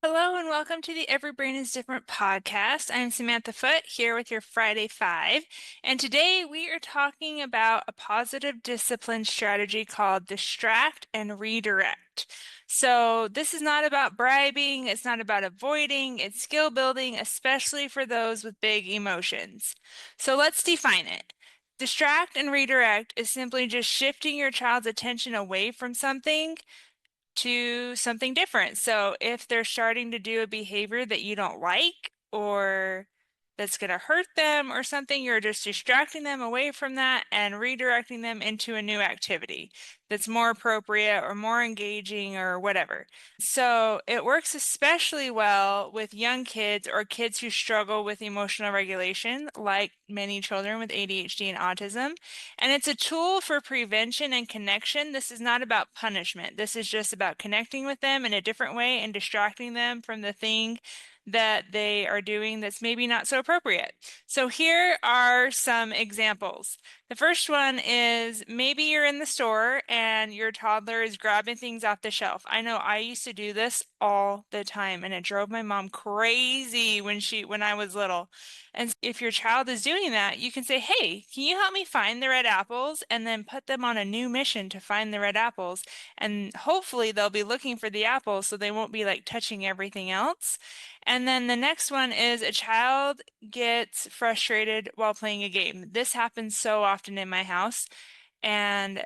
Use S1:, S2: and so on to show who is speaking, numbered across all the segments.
S1: Hello and welcome to the Every Brain is Different podcast. I'm Samantha Foot here with your Friday Five. And today we are talking about a positive discipline strategy called distract and redirect. So this is not about bribing, it's not about avoiding, it's skill building, especially for those with big emotions. So let's define it. Distract and redirect is simply just shifting your child's attention away from something to something different. So if they're starting to do a behavior that you don't like or that's going to hurt them or something, you're just distracting them away from that and redirecting them into a new activity that's more appropriate or more engaging or whatever. So it works especially well with young kids or kids who struggle with emotional regulation, like many children with ADHD and autism. And it's a tool for prevention and connection. This is not about punishment. This is just about connecting with them in a different way and distracting them from the thing that they are doing that's maybe not so appropriate. So here are some examples. The first one is maybe you're in the store and your toddler is grabbing things off the shelf. I know I used to do this all the time and it drove my mom crazy when I was little. And if your child is doing that, you can say, "Hey, can you help me find the red apples?" And then put them on a new mission to find the red apples. And hopefully they'll be looking for the apples so they won't be like touching everything else. And then the next one is a child gets frustrated while playing a game. This happens so often in my house. And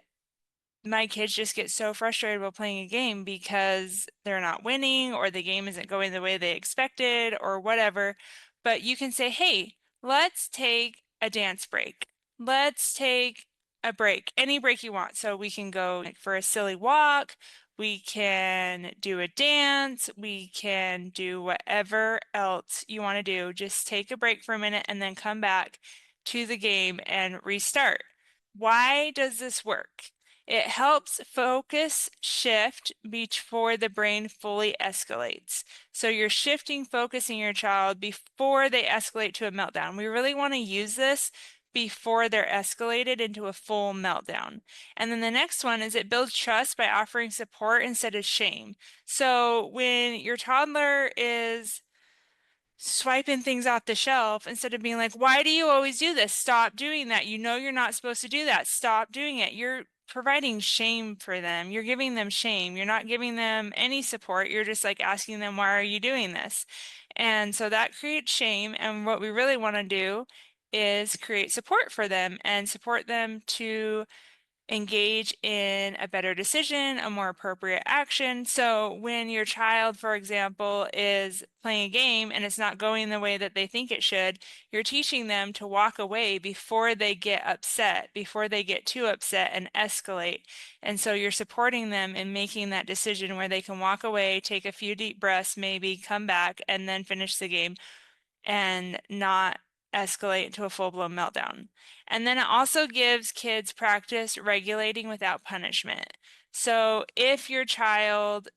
S1: my kids just get so frustrated while playing a game because they're not winning or the game isn't going the way they expected or whatever. But you can say, "Hey, let's take a dance break. Let's take a break, any break you want." So we can go like, for a silly walk. We can do a dance. We can do whatever else you want to do. Just take a break for a minute and then come back to the game and restart. Why does this work? It helps focus shift before the brain fully escalates. So you're shifting focus in your child before they escalate to a meltdown. We really want to use this before they're escalated into a full meltdown. And then the next one is it builds trust by offering support instead of shame. So when your toddler is swiping things off the shelf, instead of being like, "Why do you always do this? Stop doing that. You know you're not supposed to do that. Stop doing it." You're providing shame for them. You're giving them shame. You're not giving them any support. You're just like asking them, "Why are you doing this?" And so that creates shame. And what we really want to do is create support for them and support them to engage in a better decision, a more appropriate action. So when your child, for example, is playing a game and it's not going the way that they think it should, you're teaching them to walk away before they get upset, before they get too upset and escalate. And so you're supporting them in making that decision where they can walk away, take a few deep breaths, maybe come back and then finish the game and not escalate into a full-blown meltdown. And then it also gives kids practice regulating without punishment. So if your child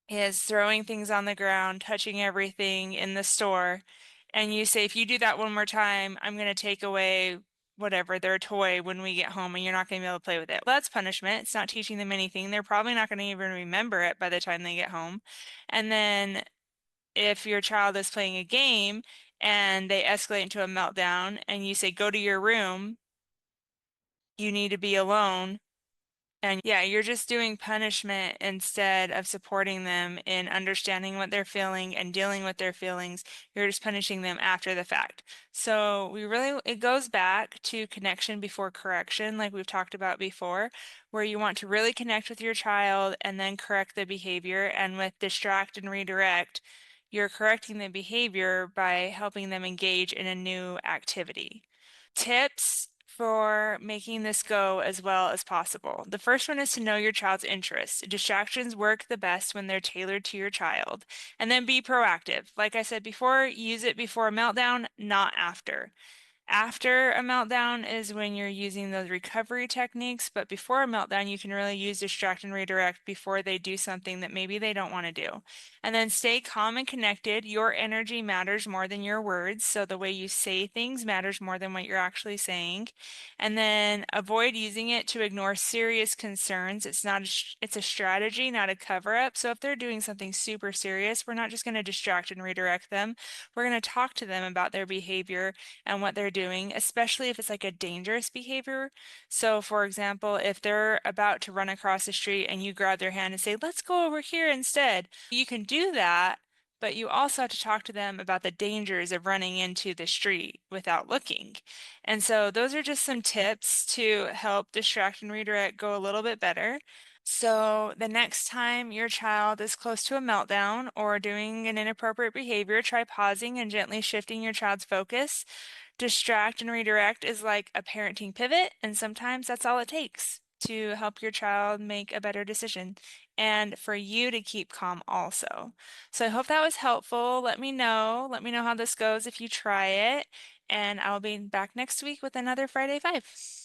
S1: is throwing things on the ground, touching everything in the store, and you say, "If you do that one more time, I'm going to take away whatever, their toy when we get home and you're not going to be able to play with it." Well, that's punishment. It's not teaching them anything. They're probably not going to even remember it by the time they get home. And then if your child is playing a game and they escalate into a meltdown and you say, "Go to your room, you need to be alone." And yeah, you're just doing punishment instead of supporting them in understanding what they're feeling and dealing with their feelings. You're just punishing them after the fact. So it goes back to connection before correction, like we've talked about before, where you want to really connect with your child and then correct the behavior. And with distract and redirect, you're correcting the behavior by helping them engage in a new activity. Tips for making this go as well as possible. The first one is to know your child's interests. Distractions work the best when they're tailored to your child. And then be proactive. Like I said before, use it before a meltdown, not after. After a meltdown is when you're using those recovery techniques, but before a meltdown, you can really use distract and redirect before they do something that maybe they don't want to do. And then stay calm and connected. Your energy matters more than your words. So the way you say things matters more than what you're actually saying. And then avoid using it to ignore serious concerns. It's a strategy, not a cover up. So if they're doing something super serious, we're not just going to distract and redirect them. We're going to talk to them about their behavior and what they're doing, especially if it's like a dangerous behavior. So for example, if they're about to run across the street and you grab their hand and say, let's go over here instead, you can do that, but you also have to talk to them about the dangers of running into the street without looking. And so those are just some tips to help distract and redirect go a little bit better. So the next time your child is close to a meltdown or doing an inappropriate behavior, try pausing and gently shifting your child's focus. Distract and redirect is like a parenting pivot, and sometimes that's all it takes to help your child make a better decision and for you to keep calm also. So I hope that was helpful. Let me know. Let me know how this goes if you try it, and I'll be back next week with another Friday 5.